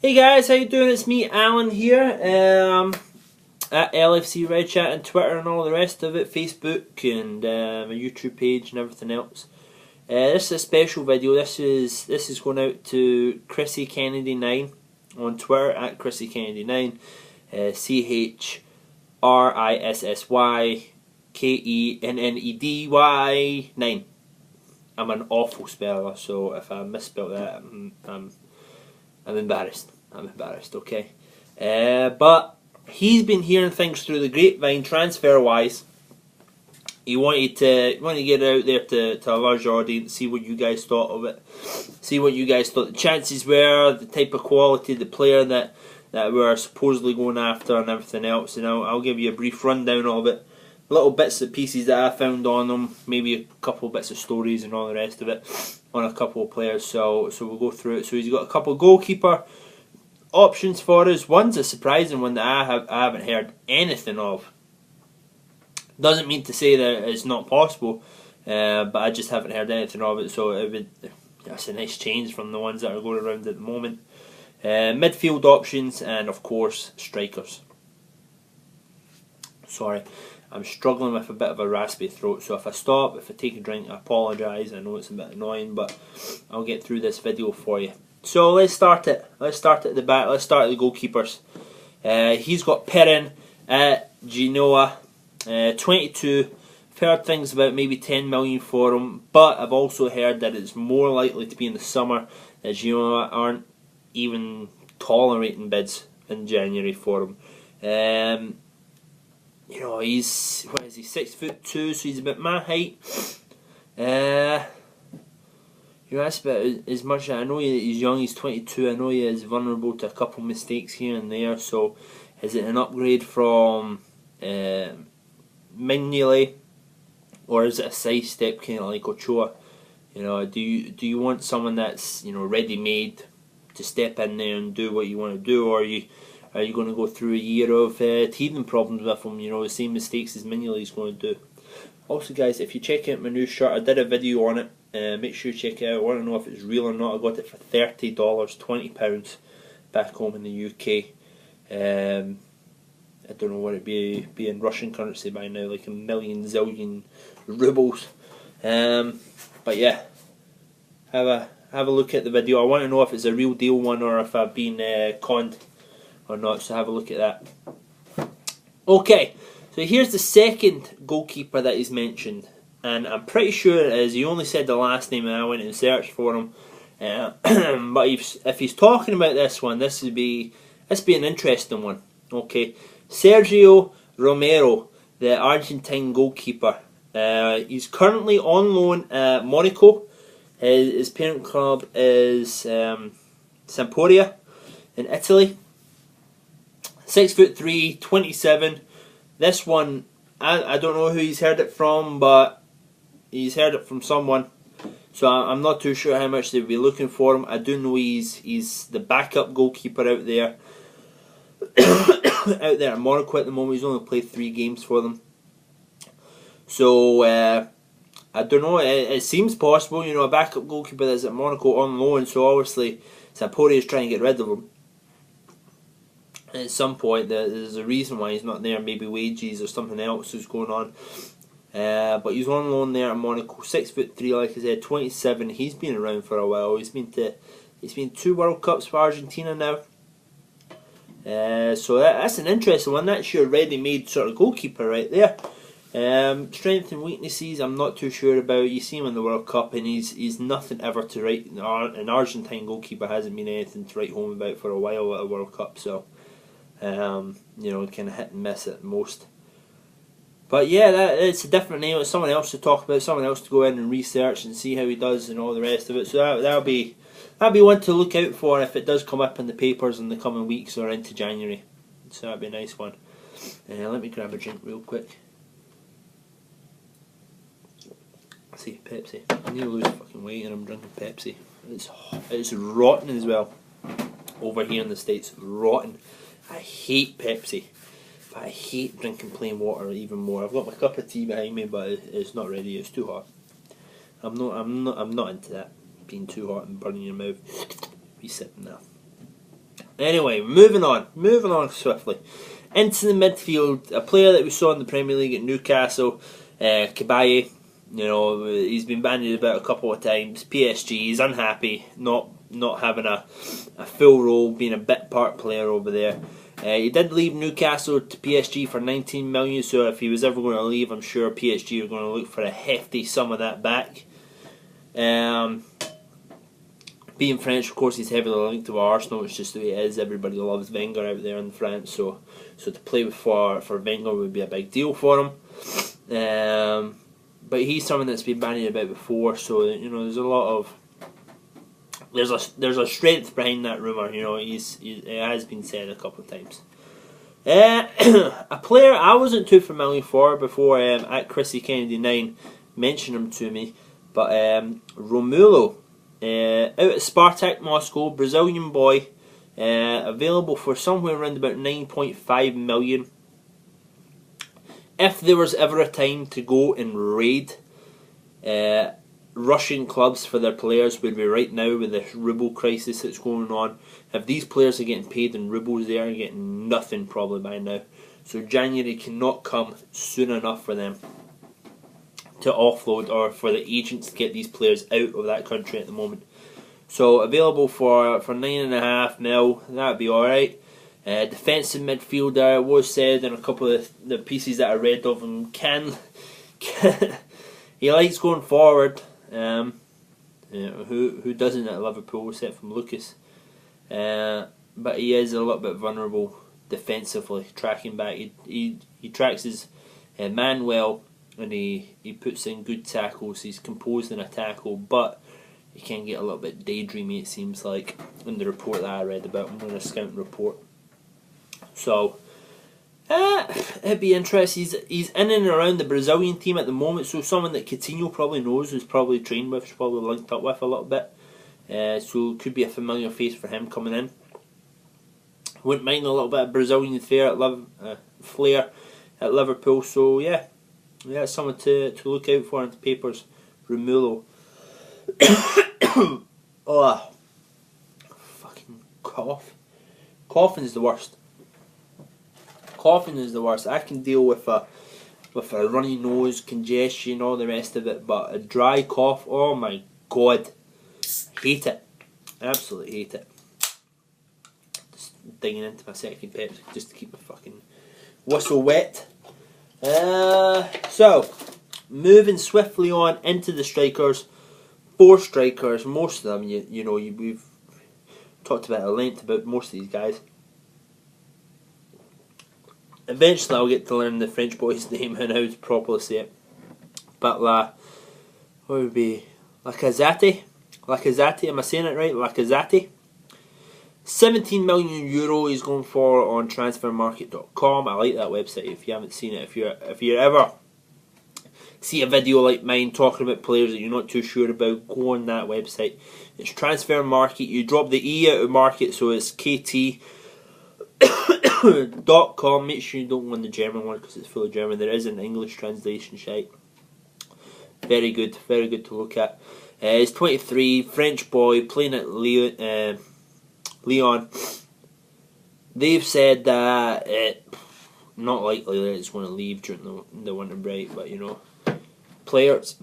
Hey guys, how you doing? It's me, Alan here, at LFC Red Chat and Twitter and all the rest of it, Facebook and my YouTube page and everything else. This is a special video. This is going out to Chrissy Kennedy 9 on Twitter at Chrissy Kennedy 9, Chrissykennedy 9. I'm an awful speller, so if I misspell that, I'm embarrassed. Okay. But he's been hearing things through the grapevine, transfer-wise. He wanted to get it out there to a large audience, see what you guys thought of it, see what you guys thought the chances were, the type of quality, the player that we're supposedly going after, and everything else. And I'll give you a brief rundown of it, little bits and pieces that I found on them, maybe a couple of bits of stories and all the rest of it on a couple of players. So we'll go through it. So he's got a couple of goalkeeper options for us. One's a surprising one that I haven't heard anything of. Doesn't mean to say that it's not possible, but I just haven't heard anything of it. So that's a nice change from the ones that are going around at the moment. Midfield options and of course strikers. Sorry, I'm struggling with a bit of a raspy throat, so if I stop, if I take a drink, I apologise. I know it's a bit annoying, but I'll get through this video for you. So let's start it. Let's start at the back. Let's start at the goalkeepers. He's got Perrin at Genoa, 22. I've heard things about maybe 10 million for him, but I've also heard that it's more likely to be in the summer, that Genoa aren't even tolerating bids in January for him. You know, he's 6'2", so he's about my height. You know, that's about as much. I know he's young, he's 22. I know he is vulnerable to a couple mistakes here and there. So, is it an upgrade from Mignolet, or is it a side step kind of like Ochoa? You know, do you want someone that's, you know, ready made to step in there and do what you want to do, or are you going to go through a year of teething problems with him? You know, the same mistakes as Mignolet's going to do. Also, guys, if you check out my new shirt, I did a video on it. Make sure you check it out. I want to know if it's real or not. I got it for $30, £20 back home in the UK. I don't know what it'd be in Russian currency by now, like a million zillion rubles. But yeah, have a look at the video. I want to know if it's a real deal one or if I've been conned or not. So have a look at that. Okay, so here's the second goalkeeper that he's mentioned. And I'm pretty sure it is. He only said the last name and I went and searched for him. But if he's talking about this one, this would be an interesting one. Okay, Sergio Romero, the Argentine goalkeeper. He's currently on loan at Monaco. His parent club is Sampdoria in Italy. 6'3", 27. This one, I don't know who he's heard it from, but he's heard it from someone, so I'm not too sure how much they'll be looking for him. I do know he's the backup goalkeeper out there, out there at Monaco at the moment. He's only played 3 games for them, so I don't know. It seems possible, you know, a backup goalkeeper that's at Monaco on loan. So obviously, Sampdoria is trying to get rid of him. At some point, there's a reason why he's not there. Maybe wages or something else is going on. But he's on loan there at Monaco, 6'3", like I said, 27. He's been around for a while. He's been 2 World Cups for Argentina now. So that's an interesting one. That's your ready-made sort of goalkeeper right there. Strengths and weaknesses, I'm not too sure about. You see him in the World Cup, and he's nothing ever to write. An Argentine goalkeeper hasn't been anything to write home about for a while at a World Cup. So, you know, kind of hit and miss at most. But yeah, it's a different name. It's someone else to talk about, someone else to go in and research and see how he does and all the rest of it. So that'll be one to look out for if it does come up in the papers in the coming weeks or into January. So that'll be a nice one. Let me grab a drink real quick. See, Pepsi. I need to lose fucking weight and I'm drinking Pepsi. It's rotten as well. Over here in the States, rotten. I hate Pepsi. I hate drinking plain water even more. I've got my cup of tea behind me, but it's not ready. It's too hot. I'm not into that being too hot and burning your mouth. Be sipping that. Anyway, moving on swiftly. Into the midfield, a player that we saw in the Premier League at Newcastle, Cabaye. You know, he's been bandied about a couple of times. PSG, he's unhappy, not having a full role, being a bit part player over there. He did leave Newcastle to PSG for 19 million, so if he was ever going to leave, I'm sure PSG are going to look for a hefty sum of that back. Being French, of course, he's heavily linked to Arsenal. It's just the way it is. Everybody loves Wenger out there in France, so to play for Wenger would be a big deal for him. But he's someone that's been bandied about before, so you know there's a lot of there's a strength behind that rumour. You know, it has been said a couple of times. A player I wasn't too familiar for before at Chrissy Kennedy 9 mentioned him to me, but Romulo, out at Spartak Moscow, Brazilian boy, available for somewhere around about 9.5 million. If there was ever a time to go and raid Russian clubs for their players, would be right now with the ruble crisis that's going on. If these players are getting paid in rubles, they are getting nothing probably by now. So January cannot come soon enough for them to offload, or for the agents to get these players out of that country at the moment. So available for 9.5 mil, that'd be alright. Defensive midfielder, it was said in a couple of the pieces that I read of him, can he likes going forward. You know, who doesn't at Liverpool, except from Lucas. But he is a little bit vulnerable defensively, tracking back. He tracks his man well, and he puts in good tackles. He's composed in a tackle, but he can get a little bit daydreamy, it seems like, in the report that I read about him, in a scouting report. So it'd be interesting. He's in and around the Brazilian team at the moment, so someone that Coutinho probably knows, who's probably trained with, who's probably linked up with a little bit. So it could be a familiar face for him coming in. Wouldn't mind a little bit of Brazilian flair at Liverpool. So yeah, someone to look out for in the papers. Romulo. Oh, fucking cough. Coughing is the worst. I can deal with a runny nose, congestion, all the rest of it, but a dry cough, oh my god, hate it, absolutely hate it. Just digging into my second Pepsi just to keep my fucking whistle wet. So moving swiftly on into the strikers. 4 strikers, most of them we've talked about at length about most of these guys. Eventually I'll get to learn the French boy's name and how to properly say it. But what would be Lacazette? Am I saying it right? Lacazette. 17 million euro he's going for on transfermarket.com. I like that website. If you haven't seen it, if you ever see a video like mine talking about players that you're not too sure about, go on that website. It's Transfermarket. You drop the E out of market, so it's KT.com. Make sure you don't want the German one because it's full of German. There is an English translation site. Very good to look at. He's 23, French boy, playing at Lyon. They've said that not likely that it's going to leave during the winter break, but players,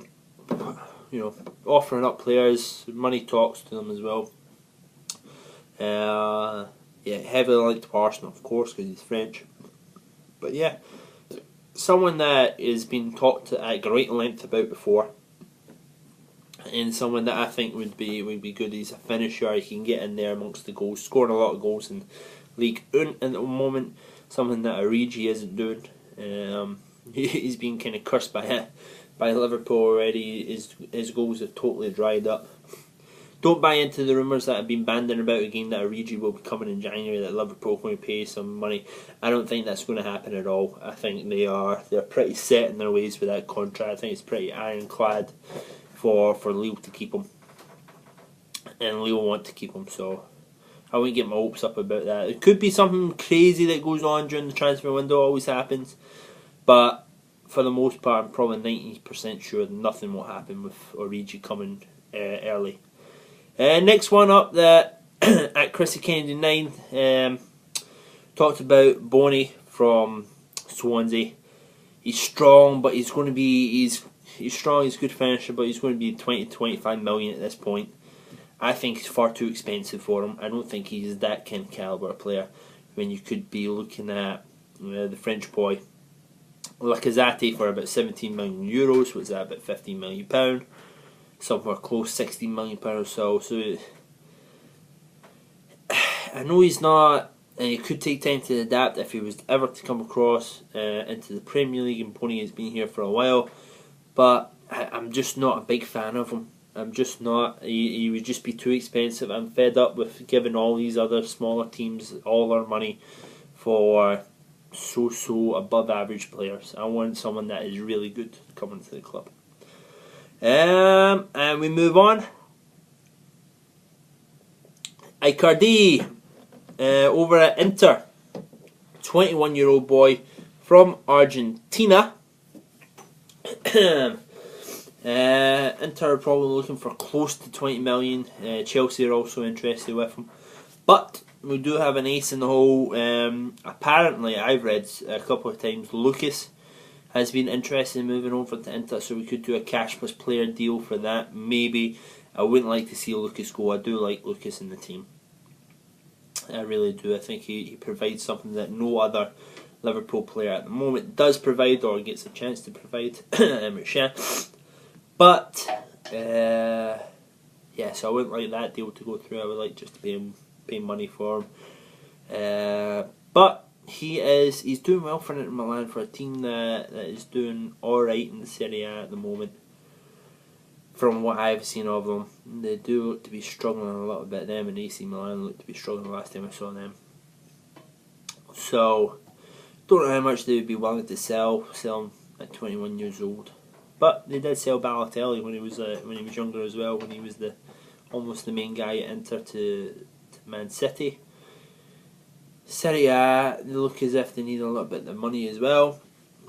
offering up players, money talks to them as well. Heavily linked to Arsenal, of course, because he's French. But yeah, someone that has been talked at great length about before, and someone that I think would be good. He's a finisher. He can get in there amongst the goals, scoring a lot of goals in League 1 at the moment. Something that Origi isn't doing. He's been kind of cursed by Liverpool already. His goals have totally dried up. Don't buy into the rumours that have been banding about again that Origi will be coming in January, that Liverpool are going to pay some money. I don't think that's going to happen at all. I think they're pretty set in their ways with that contract. I think it's pretty ironclad for Lille to keep him, and Lille want to keep him. So I wouldn't get my hopes up about that. It could be something crazy that goes on during the transfer window. Always happens, but for the most part, I'm probably 90% sure that nothing will happen with Origi coming early. Next one up, that at Chrissy Kennedy 9, talked about Boney from Swansea. He's strong, but he's going to be he's strong. He's a good finisher, but he's going to be 20 to 25 million at this point. I think it's far too expensive for him. I don't think he's that kind of caliber player. When you could be looking at the French boy Lacazette for about 17 million euros. What's that? About 15 million pound. Somewhere close, 16 million pound or so. So I know he's not. And it could take time to adapt if he was ever to come across into the Premier League, and Boney has been here for a while. But I'm just not a big fan of him. I'm just not. He would just be too expensive. I'm fed up with giving all these other smaller teams all their money for so above average players. I want someone that is really good coming to the club. And we move on. Icardi. Over at Inter, 21-year-old boy from Argentina. Inter are probably looking for close to 20 million. Chelsea are also interested with him. But we do have an ace in the hole. Apparently, I've read a couple of times, Lucas has been interested in moving over to Inter, so we could do a cash plus player deal for that. Maybe. I wouldn't like to see Lucas go. I do like Lucas in the team. I really do. I think he provides something that no other Liverpool player at the moment does provide, or gets a chance to provide. But yeah, so I wouldn't like that deal to go through. I would like just to pay money for him. But he's doing well for Inter Milan, for a team that is doing alright in the Serie A at the moment. From what I've seen of them, they do look to be struggling a little bit. Them and AC Milan look to be struggling the last time I saw them. So, don't know how much they would be willing to sell him at 21 years old. But they did sell Balotelli when he was younger as well, when he was almost the main guy at Inter to Man City. Serie A, they look as if they need a little bit of money as well.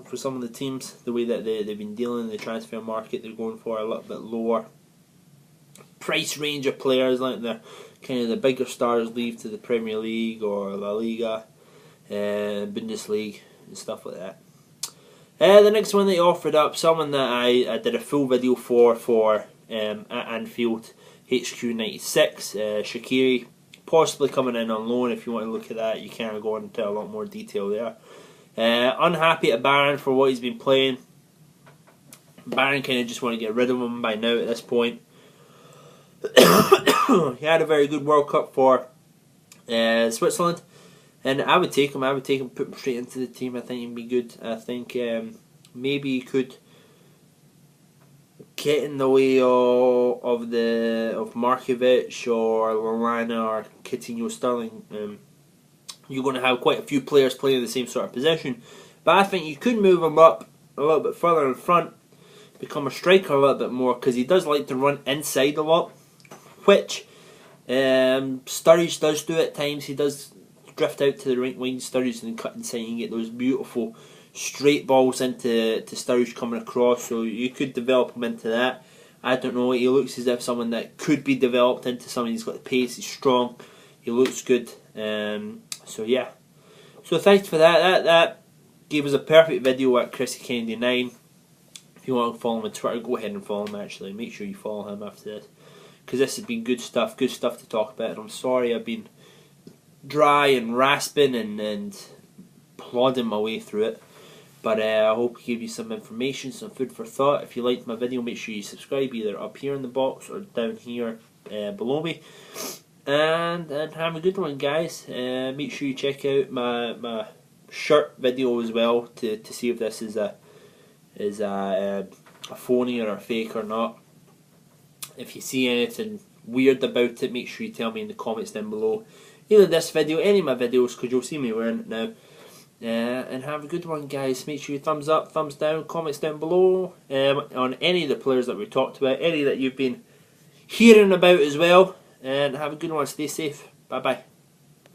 For some of the teams, the way that they've been dealing in the transfer market, they're going for a little bit lower price range of players, like the bigger stars leave to the Premier League or La Liga, Bundesliga and stuff like that. The next one they offered up, someone that I did a full video for at Anfield, HQ96, Shaqiri, possibly coming in on loan. If you want to look at that, you can go into a lot more detail there. Unhappy at Bayern for what he's been playing. Bayern kind of just want to get rid of him by now at this point. He had a very good World Cup for Switzerland, and I would take him. Put him straight into the team. I think he'd be good. I think maybe he could get in the way of Markovic or Lallana or Coutinho, Sterling. You're going to have quite a few players playing the same sort of position. But I think you could move him up a little bit further in front, become a striker a little bit more, because he does like to run inside a lot, which Sturridge does do at times. He does drift out to the right wing, Sturridge, and cut inside and get those beautiful straight balls into Sturridge coming across. So you could develop him into that. I don't know. He looks as if someone that could be developed into someone. He's got the pace. He's strong. He looks good. So yeah, so thanks for that. That gave us a perfect video at Chrissy Kennedy 9. If you want to follow him on Twitter, go ahead and follow him. Actually, make sure you follow him after this, because this has been good stuff to talk about. And I'm sorry I've been dry and rasping and plodding my way through it, but I hope it gave you some information, some food for thought. If you liked my video, make sure you subscribe, either up here in the box or down here below me. And have a good one, guys. Make sure you check out my shirt video as well to see if this is a phony or a fake or not. If you see anything weird about it, make sure you tell me in the comments down below. Either this video, any of my videos, because you'll see me wearing it now. And have a good one, guys. Make sure you thumbs up, thumbs down, comments down below on any of the players that we talked about, any that you've been hearing about as well. And have a good one. Stay safe. Bye bye.